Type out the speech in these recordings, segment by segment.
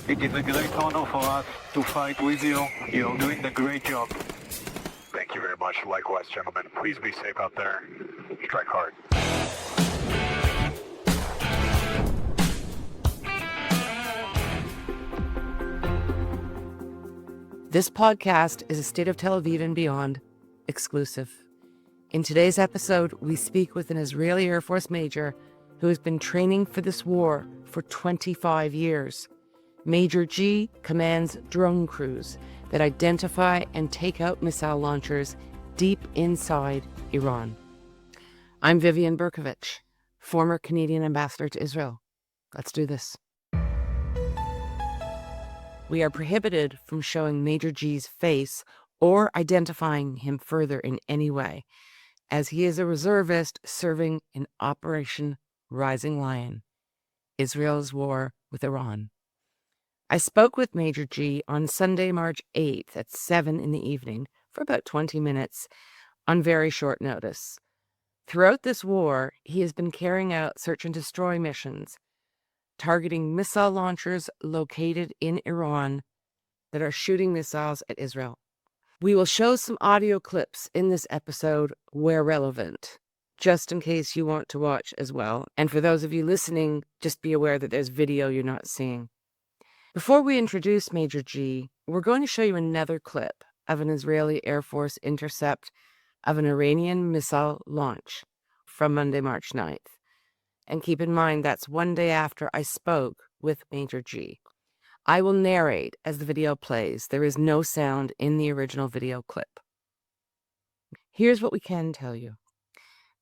It is a great honor for us to fight with you. You're doing a great job. Thank you very much. Likewise, gentlemen. Please be safe out there. Strike hard. This podcast is a State of Tel Aviv and Beyond exclusive. In today's episode, we speak with an Israeli Air Force major who has been training for this war for 25 years. Major G commands drone crews that identify and take out missile launchers deep inside Iran. I'm Vivian Berkovich, former Canadian ambassador to Israel. Let's do this. We are prohibited from showing Major G's face or identifying him further in any way, as he is a reservist serving in Operation Rising Lion, Israel's war with Iran. I spoke with Major G on Sunday, March 8th at 7 in the evening for about 20 minutes on very short notice. Throughout this war, he has been carrying out search and destroy missions, targeting missile launchers located in Iran that are shooting missiles at Israel. We will show some audio clips in this episode where relevant, just in case you want to watch as well. And for those of you listening, just be aware that there's video you're not seeing. Before we introduce Major G, we're going to show you another clip of an Israeli Air Force intercept of an Iranian missile launch from Monday, March 9th. And keep in mind, that's one day after I spoke with Major G. I will narrate as the video plays. There is no sound in the original video clip. Here's what we can tell you.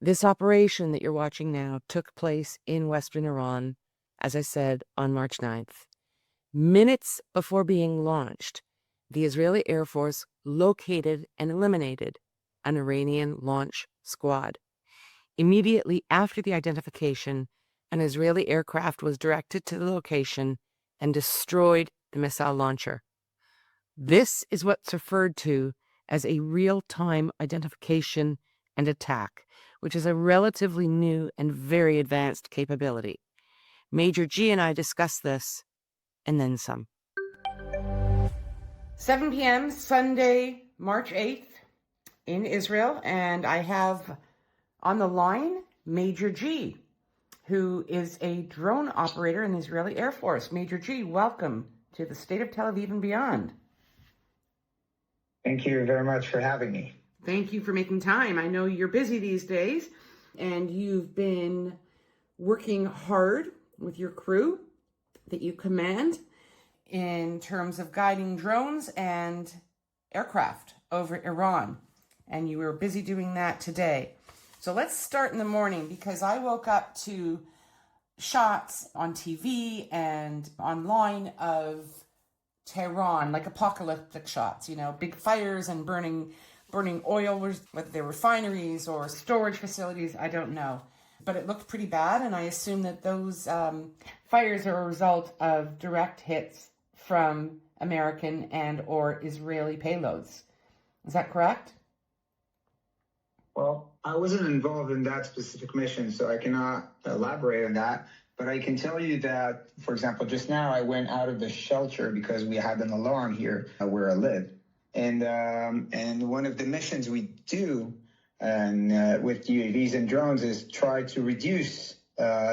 This operation that you're watching now took place in western Iran, as I said, on March 9th. Minutes before being launched, the Israeli Air Force located and eliminated an Iranian launch squad. Immediately after the identification, an Israeli aircraft was directed to the location and destroyed the missile launcher. This is what's referred to as a real-time identification and attack, which is a relatively new and very advanced capability. Major G and I discussed this, and then some. 7 p.m. Sunday, March 8th in Israel, and I have on the line Major G, who is a drone operator in the Israeli Air Force. Major G, welcome to the State of Tel Aviv and Beyond. Thank you very much for having me. Thank you for making time. I know you're busy these days, and you've been working hard with your crew that you command in terms of guiding drones and aircraft over Iran. And you were busy doing that today. So let's start in the morning, because I woke up to shots on TV and online of Tehran, like apocalyptic shots, big fires and burning oil, whether they're refineries or storage facilities, I don't know. But it looked pretty bad, and I assume that those fires are a result of direct hits from American and or Israeli payloads. Is that correct? Well, I wasn't involved in that specific mission, so I cannot elaborate on that. But I can tell you that, for example, just now I went out of the shelter because we had an alarm here where I live. And one of the missions we do with UAVs and drones is try to reduce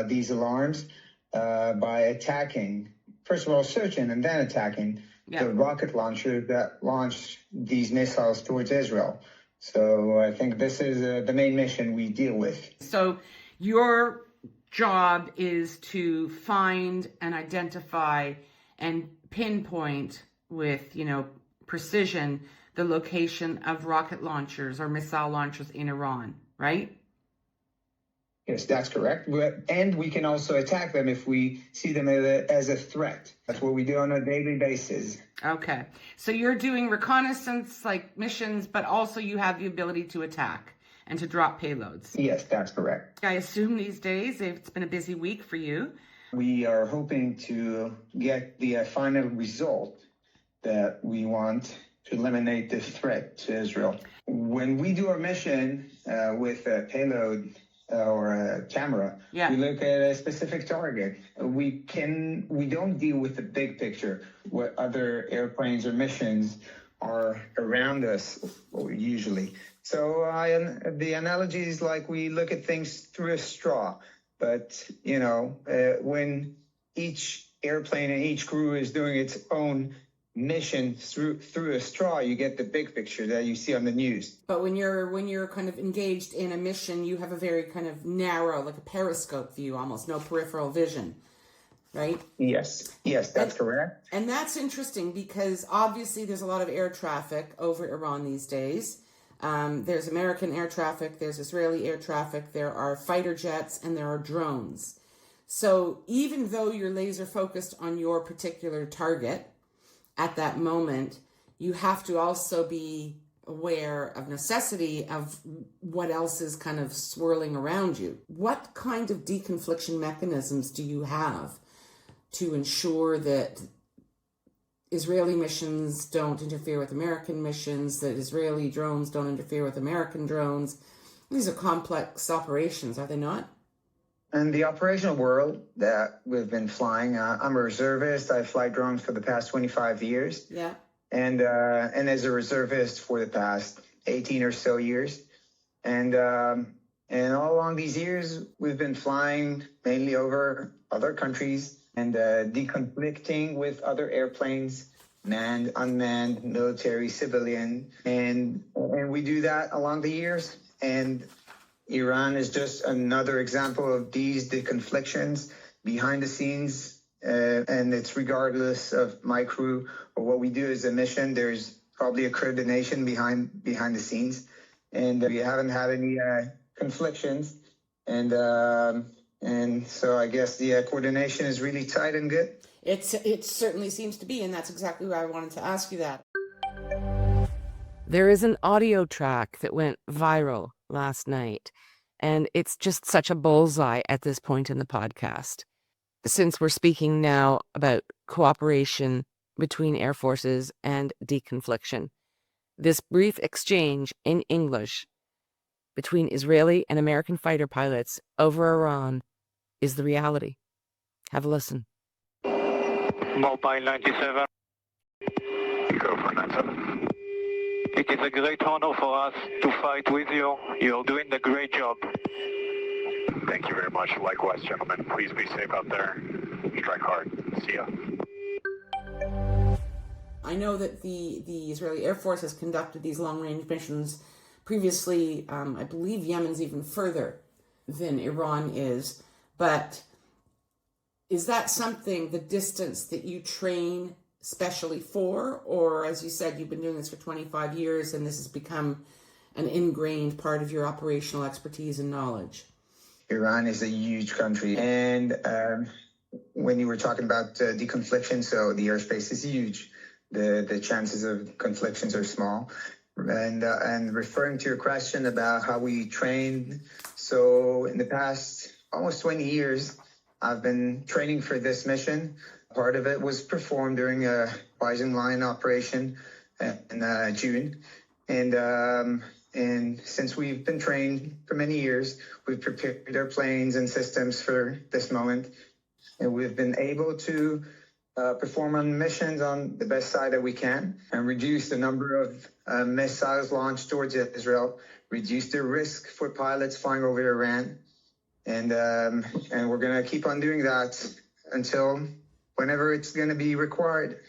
these alarms by attacking, first of all, searching and then attacking the rocket launcher that launched these missiles towards Israel. So I think this is the main mission we deal with. So your job is to find and identify and pinpoint with, precision the location of rocket launchers or missile launchers in Iran, right? Yes, that's correct. And we can also attack them if we see them as a threat. That's what we do on a daily basis. Okay. So you're doing reconnaissance like missions, but also you have the ability to attack and to drop payloads. Yes, that's correct. I assume these days it's been a busy week for you. We are hoping to get the final result that we want to eliminate this threat to Israel. When we do our mission with a payload or a camera. Yeah. We look at a specific target. We don't deal with the big picture, what other airplanes or missions are around us usually. So the analogy is like we look at things through a straw. But, when each airplane and each crew is doing its own mission through a straw, you get the big picture that you see on the news. But when you're kind of engaged in a mission, you have a very kind of narrow, like a periscope view, almost no peripheral vision, right? Yes, that's correct. And that's interesting because obviously there's a lot of air traffic over Iran these days. There's American air traffic, there's Israeli air traffic, there are fighter jets, and there are drones. So even though you're laser focused on your particular target at that moment, you have to also be aware of necessity of what else is kind of swirling around you. What kind of deconfliction mechanisms do you have to ensure that Israeli missions don't interfere with American missions, that Israeli drones don't interfere with American drones? These are complex operations, are they not? In the operational world that we've been flying, I'm a reservist. I fly drones for the past 25 years. Yeah. And as a reservist for the past 18 or so years. And all along these years, we've been flying mainly over other countries and deconflicting with other airplanes, manned, unmanned, military, civilian. And we do that along the years. And Iran is just another example of these deconflictions behind the scenes. And it's regardless of my crew or what we do as a mission, there's probably a coordination behind the scenes. And we haven't had any conflictions. And so I guess the coordination is really tight and good. It certainly seems to be, and that's exactly why I wanted to ask you that. There is an audio track that went viral last night, and it's just such a bullseye at this point in the podcast. Since we're speaking now about cooperation between air forces and deconfliction, this brief exchange in English between Israeli and American fighter pilots over Iran is the reality. Have a listen. Mobile 97. Go for 97. It is a great honor for us to fight with you. You're doing a great job. Thank you very much. Likewise, gentlemen. Please be safe out there. Strike hard. See ya. I know that the Israeli Air Force has conducted these long-range missions previously. I believe Yemen's even further than Iran is. But is that something, the distance that you train specially for? Or, as you said, you've been doing this for 25 years and this has become an ingrained part of your operational expertise and knowledge? Iran is a huge country. And when you were talking about deconfliction, so the airspace is huge. The chances of conflictions are small. And referring to your question about how we train, so in the past almost 20 years, I've been training for this mission. Part of it was performed during a Bison Line operation in June. And since we've been trained for many years, we've prepared our planes and systems for this moment. And we've been able to perform on missions on the best side that we can and reduce the number of missiles launched towards Israel, reduce the risk for pilots flying over Iran. And we're going to keep on doing that until whenever it's going to be required.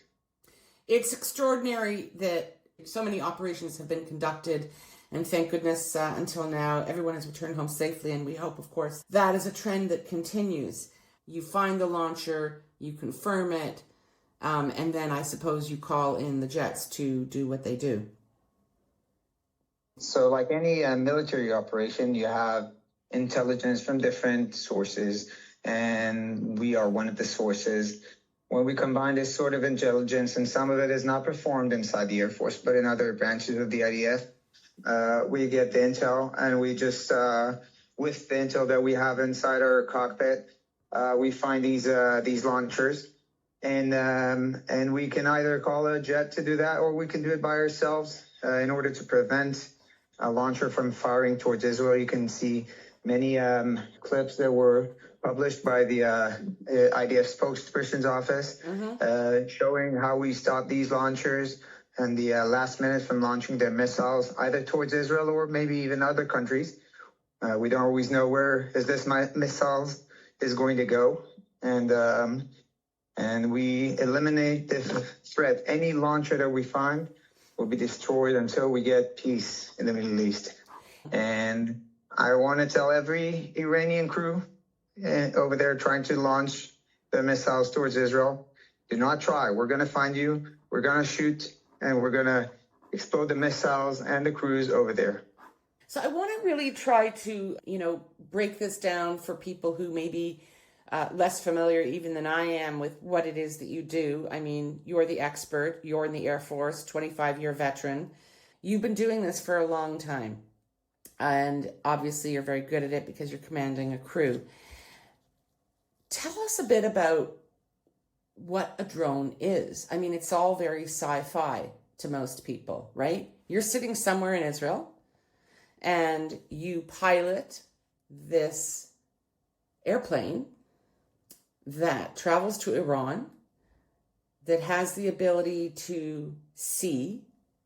It's extraordinary that so many operations have been conducted, and thank goodness until now everyone has returned home safely, and we hope, of course, that is a trend that continues. You find the launcher, you confirm it, and then I suppose you call in the jets to do what they do. So like any military operation, you have intelligence from different sources, and we are one of the sources. When we combine this sort of intelligence, and some of it is not performed inside the Air Force, but in other branches of the IDF, we get the intel, and we just, with the intel that we have inside our cockpit, we find these launchers, and we can either call a jet to do that, or we can do it by ourselves in order to prevent a launcher from firing towards Israel. You can see many clips that were published by the IDF spokesperson's office, showing how we stopped these launchers and the last minute from launching their missiles either towards Israel or maybe even other countries. We don't always know where this missiles is going to go, and we eliminate the threat. Any launcher that we find will be destroyed until we get peace in the Middle East. And I want to tell every Iranian crew over there trying to launch the missiles towards Israel, do not try. We're going to find you. We're going to shoot, and we're going to explode the missiles and the crews over there. So I want to really try to, break this down for people who may be less familiar even than I am with what it is that you do. I mean, you're the expert. You're in the Air Force, 25-year veteran. You've been doing this for a long time. And obviously you're very good at it because you're commanding a crew. Tell us a bit about what a drone is. I mean, it's all very sci-fi to most people, right? You're sitting somewhere in Israel and you pilot this airplane that travels to Iran, that has the ability to see,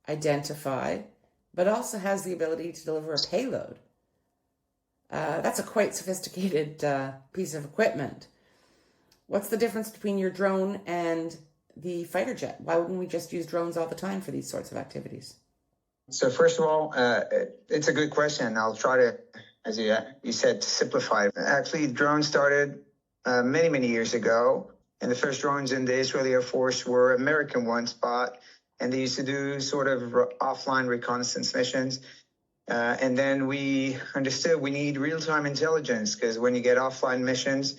identify, but also has the ability to deliver a payload. That's a quite sophisticated piece of equipment. What's the difference between your drone and the fighter jet? Why wouldn't we just use drones all the time for these sorts of activities? So first of all, it's a good question. I'll try to, as you said, to simplify it. Actually, drones started many, many years ago. And the first drones in the Israeli Air Force were American ones bought, and they used to do sort of offline reconnaissance missions. And then we understood we need real-time intelligence, because when you get offline missions,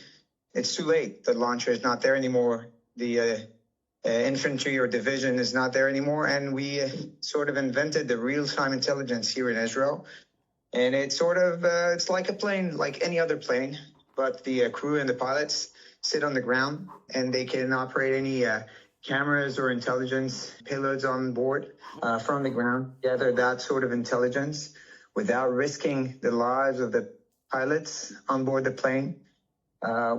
it's too late. The launcher is not there anymore. The infantry or division is not there anymore. And we sort of invented the real-time intelligence here in Israel. And it's sort of, it's like a plane, like any other plane, but the crew and the pilots sit on the ground and they can operate any cameras or intelligence payloads on board from the ground, gather that sort of intelligence without risking the lives of the pilots on board the plane,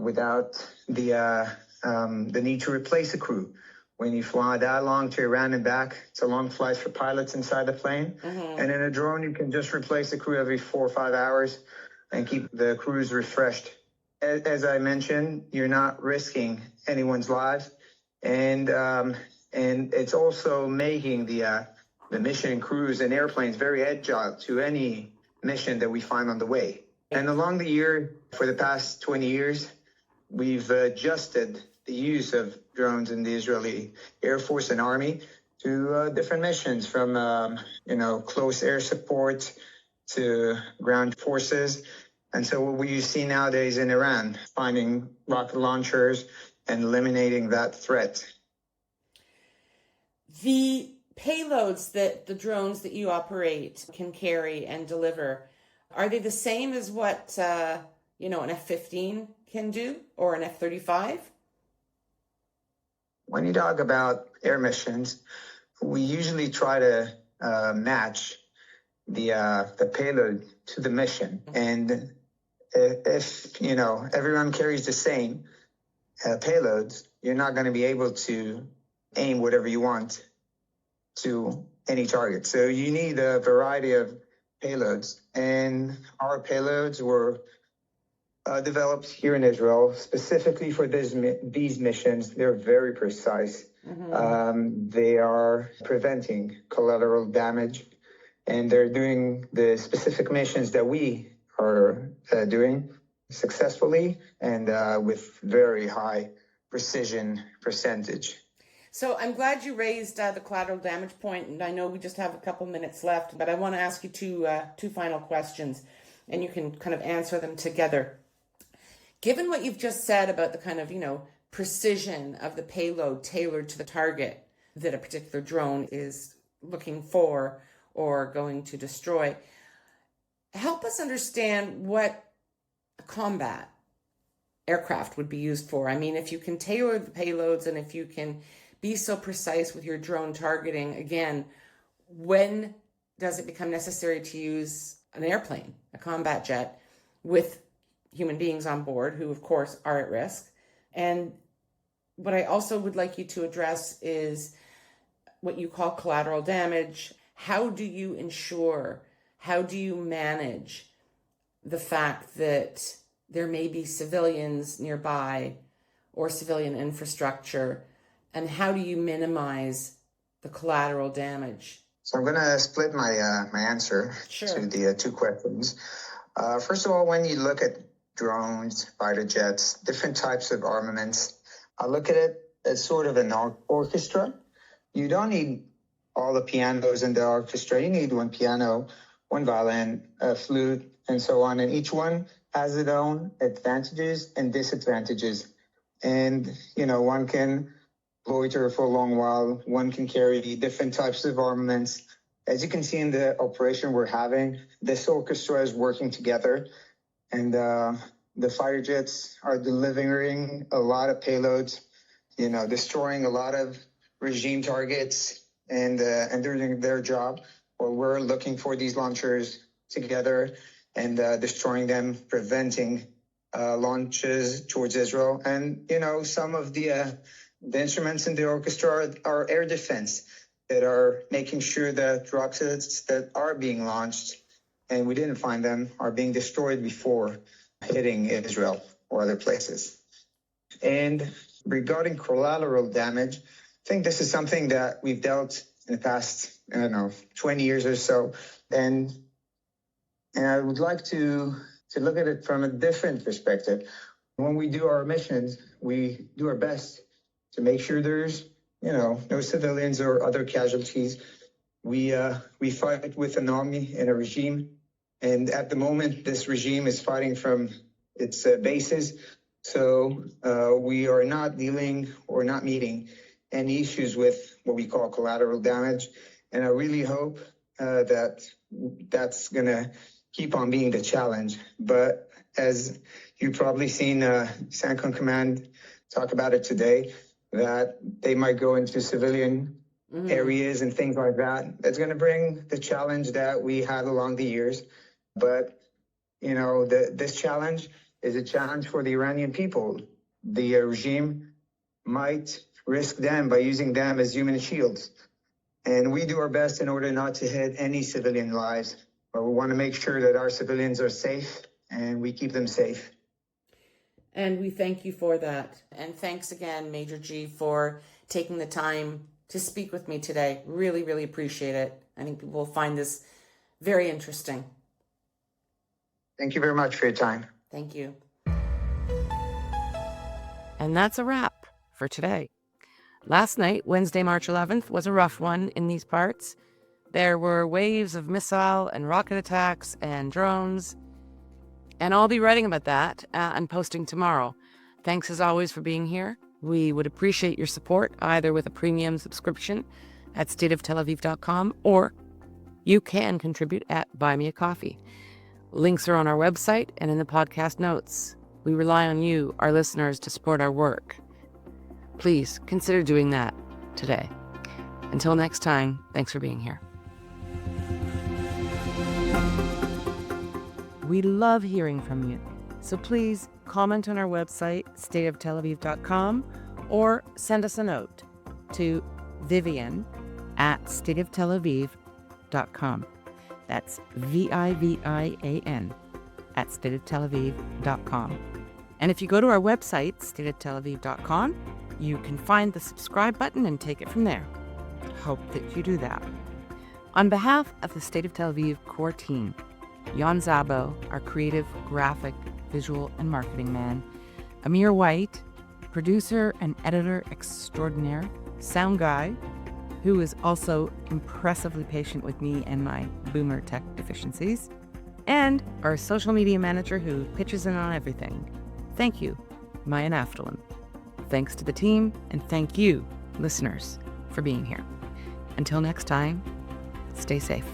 without the need to replace a crew. When you fly that long to Iran and back, it's a long flight for pilots inside the plane. And in a drone, you can just replace the crew every 4 or 5 hours and keep the crews refreshed. As I mentioned, you're not risking anyone's lives. And it's also making the mission crews and airplanes very agile to any mission that we find on the way. And along the year, for the past 20 years, we've adjusted the use of drones in the Israeli Air Force and Army to different missions, from close air support to ground forces. And so what we see nowadays in Iran, finding rocket launchers and eliminating that threat. The payloads that the drones that you operate can carry and deliver, are they the same as what an F-15 can do or an F-35? When you talk about air missions, we usually try to match the payload to the mission. And if everyone carries the same payloads, you're not going to be able to aim whatever you want to any target. So you need a variety of payloads, and our payloads were developed here in Israel specifically for these missions. They're very precise. They are preventing collateral damage, and they're doing the specific missions that we are doing successfully and with very high precision percentage. So I'm glad you raised the collateral damage point, and I know we just have a couple minutes left, but I want to ask you two final questions, and you can kind of answer them together. Given what you've just said about the kind of, precision of the payload tailored to the target that a particular drone is looking for or going to destroy, help us understand what a combat aircraft would be used for. I mean, if you can tailor the payloads and if you can be so precise with your drone targeting, again, when does it become necessary to use an airplane, a combat jet, with human beings on board who, of course, are at risk. And what I also would like you to address is what you call collateral damage. How do you ensure, how do you manage the fact that there may be civilians nearby or civilian infrastructure, and how do you minimize the collateral damage? So I'm going to split my answer to the two questions. First of all, when you look at drones, fighter jets, different types of armaments, I look at it as sort of an orchestra. You don't need all the pianos in the orchestra. You need one piano, one violin, a flute, and so on. And each one has its own advantages and disadvantages. And, one can loiter for a long while. One can carry different types of armaments. As you can see in the operation we're having, this orchestra is working together. And the fighter jets are delivering a lot of payloads, destroying a lot of regime targets and doing their job. While we're looking for these launchers together and destroying them, preventing launches towards Israel. And, some of the instruments in the orchestra are air defense that are making sure that rockets that are being launched, and we didn't find them, are being destroyed before hitting Israel or other places. And regarding collateral damage, I think this is something that we've dealt in the past, 20 years or so. And I would like to look at it from a different perspective. When we do our missions, we do our best to make sure there's, no civilians or other casualties. We fight with an army and a regime. And at the moment, this regime is fighting from its bases. So we are not dealing or not meeting any issues with what we call collateral damage. And I really hope that that's going to keep on being the challenge. But as you've probably seen CENTCOM Command talk about it today, that they might go into civilian areas and things like that. That's going to bring the challenge that we had along the years. But, this challenge is a challenge for the Iranian people. The regime might risk them by using them as human shields. And we do our best in order not to hit any civilian lives. But we want to make sure that our civilians are safe and we keep them safe. And we thank you for that. And thanks again, Major G, for taking the time to speak with me today. Really, really appreciate it. I think people will find this very interesting. Thank you very much for your time. Thank you. And that's a wrap for today. Last night, Wednesday, March 11th, was a rough one in these parts. There were waves of missile and rocket attacks and drones. And I'll be writing about that and posting tomorrow. Thanks as always for being here. We would appreciate your support, either with a premium subscription at stateoftelaviv.com, or you can contribute at Buy Me a Coffee. Links are on our website and in the podcast notes. We rely on you, our listeners, to support our work. Please consider doing that today. Until next time, thanks for being here. We love hearing from you, so please comment on our website, stateoftelaviv.com, or send us a note to vivian@stateoftelaviv.com. That's VIVIAN @stateoftelaviv.com. And if you go to our website, stateoftelaviv.com, you can find the subscribe button and take it from there. Hope that you do that. On behalf of the State of Tel Aviv core team, Jan Zabo, our creative, graphic, visual, and marketing man, Amir White, producer and editor extraordinaire, sound guy, who is also impressively patient with me and my boomer tech deficiencies, and our social media manager who pitches in on everything. Thank you, Maya Naftalim. Thanks to the team, and thank you, listeners, for being here. Until next time, stay safe.